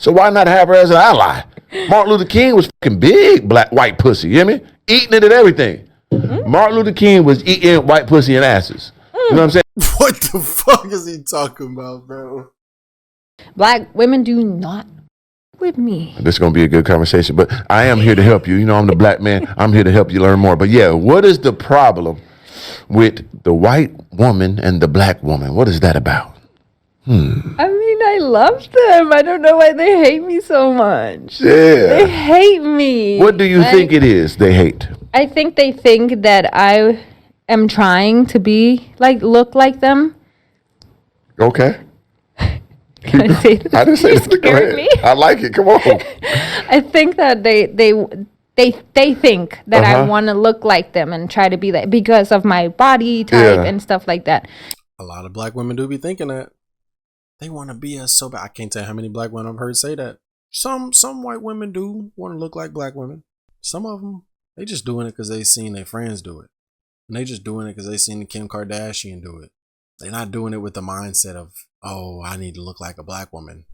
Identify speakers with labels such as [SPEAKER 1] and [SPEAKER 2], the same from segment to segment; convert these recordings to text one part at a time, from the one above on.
[SPEAKER 1] So why not have her as an ally? Martin Luther King was fucking big black white pussy. You hear me? Eating it and everything. Martin Luther King was eating white pussy and asses. You know what I'm saying?
[SPEAKER 2] What the fuck is he talking about, bro?
[SPEAKER 3] Black women do not with me.
[SPEAKER 1] This is going to be a good conversation, but I am here to help you. You know, I'm the black man. I'm here to help you learn more. But yeah, what is the problem with the white woman and the black woman? What is that about?
[SPEAKER 3] I mean, I love them. I don't know why they hate me so much.
[SPEAKER 1] Yeah.
[SPEAKER 3] They hate me.
[SPEAKER 1] What do you think it is they hate?
[SPEAKER 3] I think they think that I am trying to be look like them.
[SPEAKER 1] Okay.
[SPEAKER 3] Can I say this?
[SPEAKER 1] I didn't say
[SPEAKER 3] You
[SPEAKER 1] that. Go
[SPEAKER 3] scared
[SPEAKER 1] ahead.
[SPEAKER 3] me.
[SPEAKER 1] I like it. Come on.
[SPEAKER 3] I think that they think that I want to look like them and try to be like because of my body type and stuff like that.
[SPEAKER 2] A lot of black women do be thinking that. They want to be us so bad. I can't tell how many black women I've heard say that. Some white women do want to look like black women. Some of them, they just doing it because they seen their friends do it. And they just doing it because they seen the Kim Kardashian do it. They're not doing it with the mindset of, oh, I need to look like a black woman.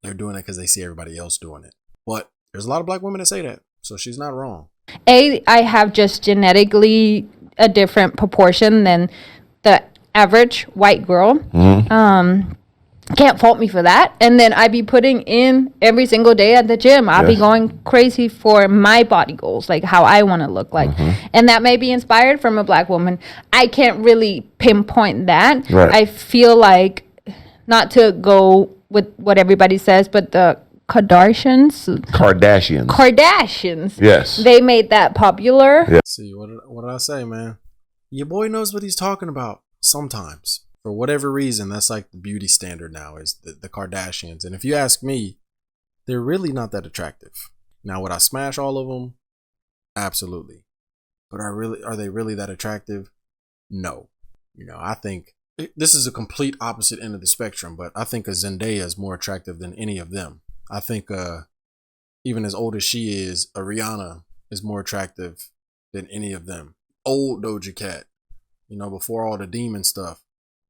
[SPEAKER 2] They're doing it because they see everybody else doing it. But there's a lot of black women that say that. So she's not wrong.
[SPEAKER 3] I have just genetically a different proportion than the average white girl. Can't fault me for that. And then I be putting in every single day at the gym. I'll be going crazy for my body goals, like how I want to look like. And that may be inspired from a black woman. I can't really pinpoint that.
[SPEAKER 1] Right.
[SPEAKER 3] I feel like, not to go with what everybody says, but the Kardashians.
[SPEAKER 1] Yes.
[SPEAKER 3] They made that popular.
[SPEAKER 1] Yeah.
[SPEAKER 2] See, what did I say, man? Your boy knows what he's talking about sometimes. For whatever reason, that's like the beauty standard now is the Kardashians. And if you ask me, they're really not that attractive. Now, would I smash all of them? Absolutely. But are they really that attractive? No. You know, I think this is a complete opposite end of the spectrum, but I think a Zendaya is more attractive than any of them. I think even as old as she is, a Rihanna is more attractive than any of them. Old Doja Cat, you know, before all the demon stuff.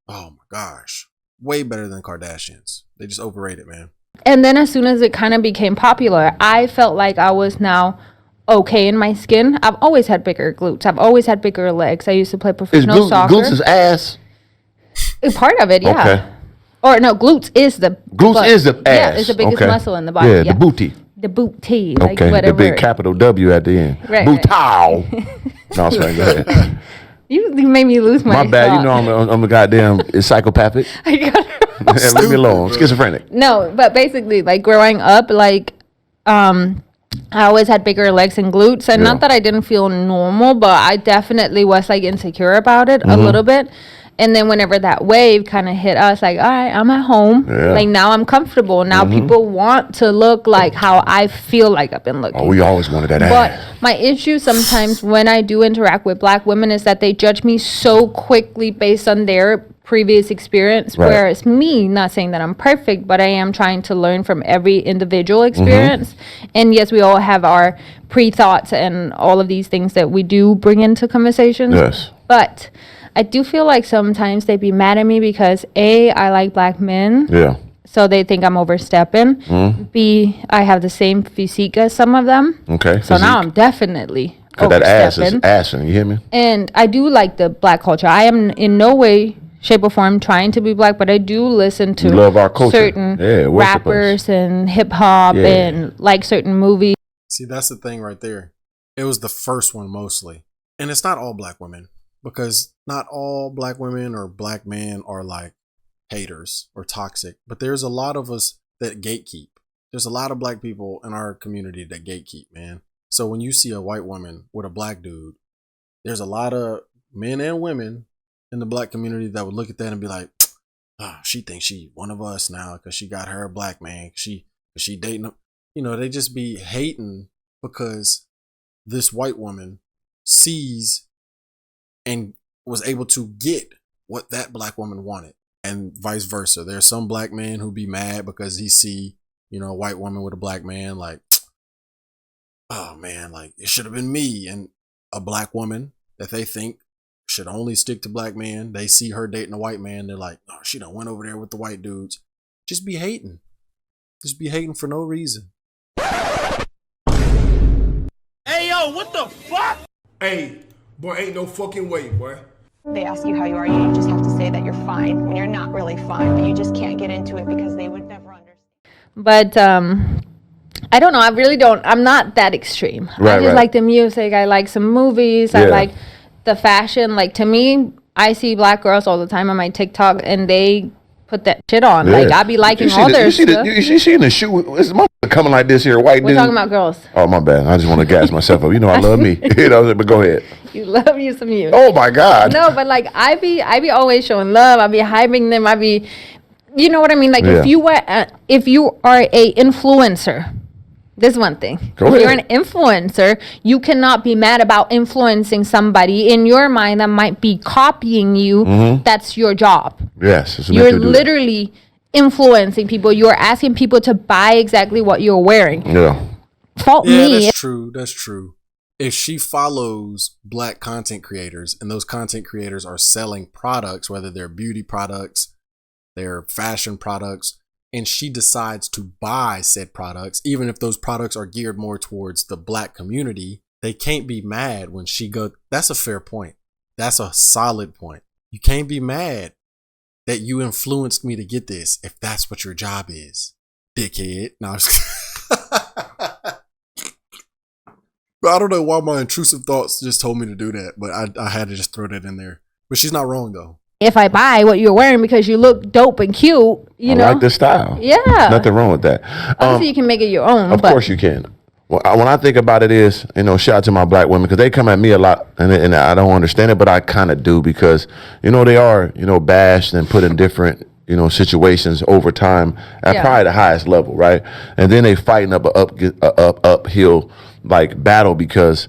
[SPEAKER 2] Oh my gosh. Way better than Kardashians. They just overrated, man.
[SPEAKER 3] And then as soon as it kind of became popular, I felt like I was now okay in my skin. I've always had bigger glutes. I've always had bigger legs. I used to play professional soccer.
[SPEAKER 1] Glutes is ass?
[SPEAKER 3] Part of it, yeah.
[SPEAKER 1] Okay.
[SPEAKER 3] Or no, glutes is the
[SPEAKER 1] ass.
[SPEAKER 3] Yeah, it's the biggest muscle in the body.
[SPEAKER 1] Yeah, the booty.
[SPEAKER 3] The booty.
[SPEAKER 1] Like whatever. The big capital W at the end.
[SPEAKER 3] Right.
[SPEAKER 1] Bootow. No, I'm sorry, go ahead.
[SPEAKER 3] You made me lose my
[SPEAKER 1] bad.
[SPEAKER 3] thought.
[SPEAKER 1] You know I'm a goddamn psychopathic.
[SPEAKER 3] I got it.
[SPEAKER 1] Leave me alone. Schizophrenic.
[SPEAKER 3] No, but basically, like growing up, like I always had bigger legs and glutes, and not that I didn't feel normal, but I definitely was like insecure about it a little bit. And then whenever that wave kind of hit us, like, all right, I'm at home. Yeah. Like now I'm comfortable. Now people want to look like how I feel like I've been looking.
[SPEAKER 1] Oh, we always wanted that ass.
[SPEAKER 3] But my issue sometimes when I do interact with black women is that they judge me so quickly based on their previous experience. Right. Whereas me, not saying that I'm perfect, but I am trying to learn from every individual experience. And yes, we all have our pre-thoughts and all of these things that we do bring into conversations.
[SPEAKER 1] Yes.
[SPEAKER 3] But I do feel like sometimes they be mad at me because A, I like black men. Yeah. So they think I'm overstepping. B, I have the same physique as some of them. Okay. So now I'm definitely overstepping.
[SPEAKER 1] That ass is assing, you hear me?
[SPEAKER 3] And I do like the black culture. I am in no way, shape, or form trying to be black, but I do listen to
[SPEAKER 1] love our culture.
[SPEAKER 3] Certain rappers and hip hop and like certain movies.
[SPEAKER 2] See, that's the thing right there. It was the first one mostly. And it's not all black women. Because not all black women or black men are like haters or toxic, but there's a lot of us that gatekeep. There's a lot of black people in our community that gatekeep, man. So when you see a white woman with a black dude, there's a lot of men and women in the black community that would look at that and be like, oh, she thinks she one of us now because she got her a black man. She dating him. You know, they just be hating because this white woman sees and was able to get what that black woman wanted, and vice versa. There's some black man who be mad because he see, you know, a white woman with a black man, like, oh man, like it should have been me. And a black woman that they think should only stick to black men, they see her dating a white man, they're like, oh, she done went over there with the white dudes. Just be hating. Just be hating for no reason.
[SPEAKER 4] Hey, yo, what the fuck?
[SPEAKER 5] Hey, boy, ain't no fucking way, boy.
[SPEAKER 6] They ask you how you are, you just have to say that you're fine when you're not really fine, but you just can't get into it because they would never understand.
[SPEAKER 3] But I don't know. I really don't. I'm not that extreme. I just like the music. I like some movies. I like the fashion. Like, to me, I see black girls all the time on my TikTok, and they put that shit on. Like, I be liking all their stuff.
[SPEAKER 1] You see in the shoe, it's coming like this here, white dude.
[SPEAKER 3] We're talking about girls.
[SPEAKER 1] Oh, my bad. I just want to gas myself up. You know I love me. You know, but go ahead.
[SPEAKER 3] You love you some you.
[SPEAKER 1] Oh, my God.
[SPEAKER 3] No, but like, I be always showing love. I be hyping them. I be, you know what I mean? Like, if you are a influencer, this is one thing. If you're an influencer, you cannot be mad about influencing somebody in your mind that might be copying you. That's your job.
[SPEAKER 1] Yes.
[SPEAKER 3] You're literally influencing people. You're asking people to buy exactly what you're wearing.
[SPEAKER 1] Yeah.
[SPEAKER 3] Fault me.
[SPEAKER 2] That's true. That's true. If she follows black content creators and those content creators are selling products, whether they're beauty products, they're fashion products, and she decides to buy said products, even if those products are geared more towards the black community, they can't be mad when she goes. That's a fair point. That's a solid point. You can't be mad that you influenced me to get this if that's what your job is, dickhead. No, I'm just I don't know why my intrusive thoughts just told me to do that, but I had to just throw that in there. But she's not wrong, though.
[SPEAKER 3] If I buy what you're wearing because you look dope and cute, you know.
[SPEAKER 1] I like the style.
[SPEAKER 3] Yeah.
[SPEAKER 1] Nothing wrong with that.
[SPEAKER 3] Obviously, you can make it your own.
[SPEAKER 1] Of course you can. When I think about it is, you know, shout out to my black women because they come at me a lot and I don't understand it, but I kind of do because, you know, they are, you know, bashed and put in different, you know, situations over time at probably the highest level, right? And then they fighting up uphill like battle because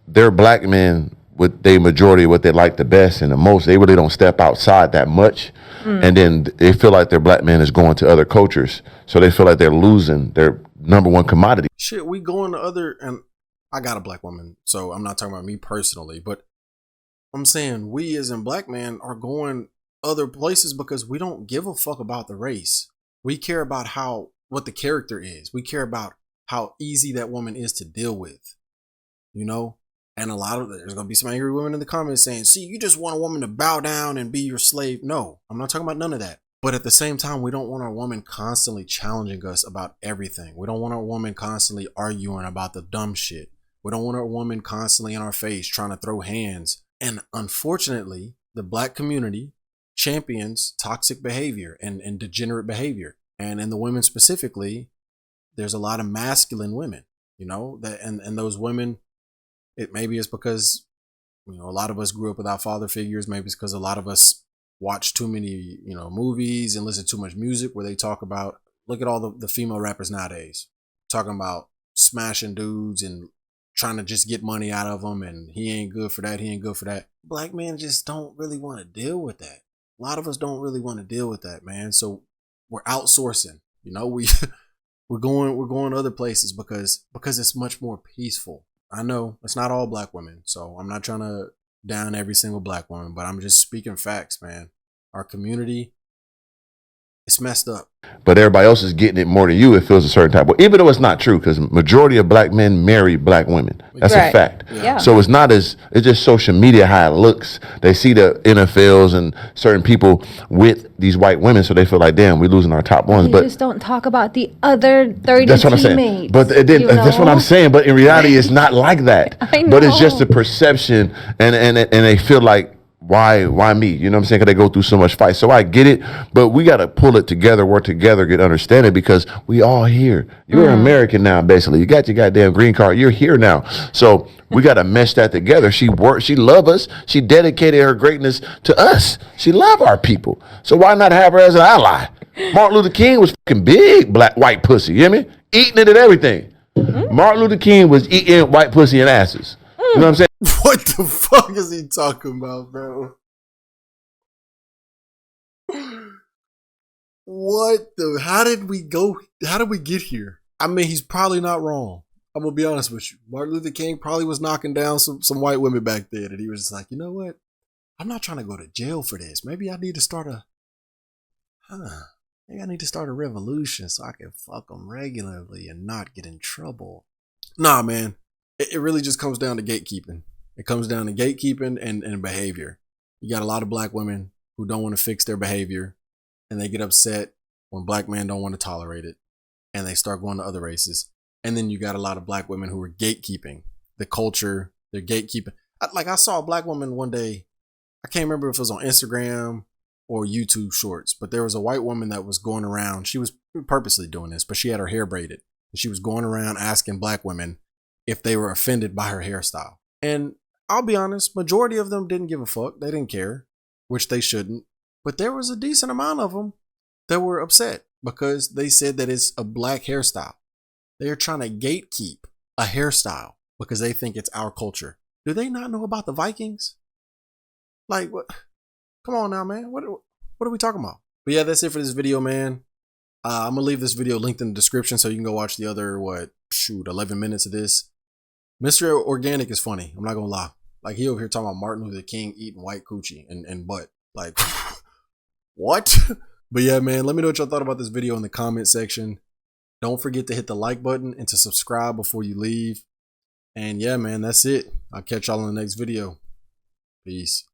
[SPEAKER 1] they're black men with the majority of what they like the best and the most. They really don't step outside that much. And then they feel like their black man is going to other cultures. So they feel like they're losing their number one commodity.
[SPEAKER 2] Shit, we going to other, and I got a black woman, so I'm not talking about me personally, but I'm saying we as in black men are going other places because we don't give a fuck about the race. We care about what the character is. We care about how easy that woman is to deal with, you know? And there's going to be some angry women in the comments saying, see, you just want a woman to bow down and be your slave. No, I'm not talking about none of that. But at the same time, we don't want our woman constantly challenging us about everything. We don't want our woman constantly arguing about the dumb shit. We don't want our woman constantly in our face trying to throw hands. And unfortunately, the black community champions toxic behavior and degenerate behavior. And in the women specifically, there's a lot of masculine women, you know, that and those women, maybe it's because, you know, a lot of us grew up without father figures. Maybe it's because a lot of us watch too many, you know, movies and listen to too much music where they talk about, look at all the female rappers nowadays talking about smashing dudes and trying to just get money out of them. And he ain't good for that. He ain't good for that. Black men just don't really want to deal with that. A lot of us don't really want to deal with that, man. So we're outsourcing, you know, we're going other places because it's much more peaceful. I know it's not all black women, so I'm not trying to down every single black woman, but I'm just speaking facts, man. Our community, it's messed up.
[SPEAKER 1] But everybody else is getting it more than you. It feels a certain type. Well, even though it's not true, because majority of black men marry black women. That's a fact.
[SPEAKER 3] Yeah.
[SPEAKER 1] So it's just social media how it looks. They see the NFLs and certain people with these white women, so they feel like, damn, we're losing our top ones. But
[SPEAKER 3] just don't talk about the other 30
[SPEAKER 1] that's what
[SPEAKER 3] teammates.
[SPEAKER 1] I'm saying. But that's what I'm saying. But in reality, it's not like that.
[SPEAKER 3] I know.
[SPEAKER 1] But it's just a perception, and they feel like, why me? You know what I'm saying? Because they go through so much fight. So I get it, but we got to pull it together, work together, get understanding because we all here. You're an American now, basically. You got your goddamn green card. You're here now. So we got to mesh that together. She love us. She dedicated her greatness to us. She love our people. So why not have her as an ally? Martin Luther King was fucking big white pussy. You hear me? Eating it and everything. Martin Luther King was eating white pussy and asses. You know what I'm saying?
[SPEAKER 2] What the fuck is he talking about, bro? How did we get here? I mean, he's probably not wrong. I'm gonna be honest with you. Martin Luther King probably was knocking down some white women back then, and he was just like, you know what? I'm not trying to go to jail for this. Maybe I need to start maybe I need to start a revolution so I can fuck them regularly and not get in trouble. Nah, man. It really just comes down to gatekeeping. It comes down to gatekeeping and behavior. You got a lot of black women who don't want to fix their behavior, and they get upset when black men don't want to tolerate it, and they start going to other races. And then you got a lot of black women who are gatekeeping the culture. They're gatekeeping. I saw a black woman one day. I can't remember if it was on Instagram or YouTube Shorts, but there was a white woman that was going around. She was purposely doing this, but she had her hair braided. And she was going around asking black women if they were offended by her hairstyle. And I'll be honest, majority of them didn't give a fuck. They didn't care, which they shouldn't. But there was a decent amount of them that were upset because they said that it's a black hairstyle. They are trying to gatekeep a hairstyle because they think it's our culture. Do they not know about the Vikings? Like, what? Come on now, man. What are we talking about? But yeah, that's it for this video, man. I'm going to leave this video linked in the description so you can go watch the other, 11 minutes of this. Mr. Organic is funny. I'm not going to lie. Like, he over here talking about Martin Luther King eating white coochie and butt. Like, what? But yeah, man, let me know what y'all thought about this video in the comment section. Don't forget to hit the like button and to subscribe before you leave. And yeah, man, that's it. I'll catch y'all in the next video. Peace.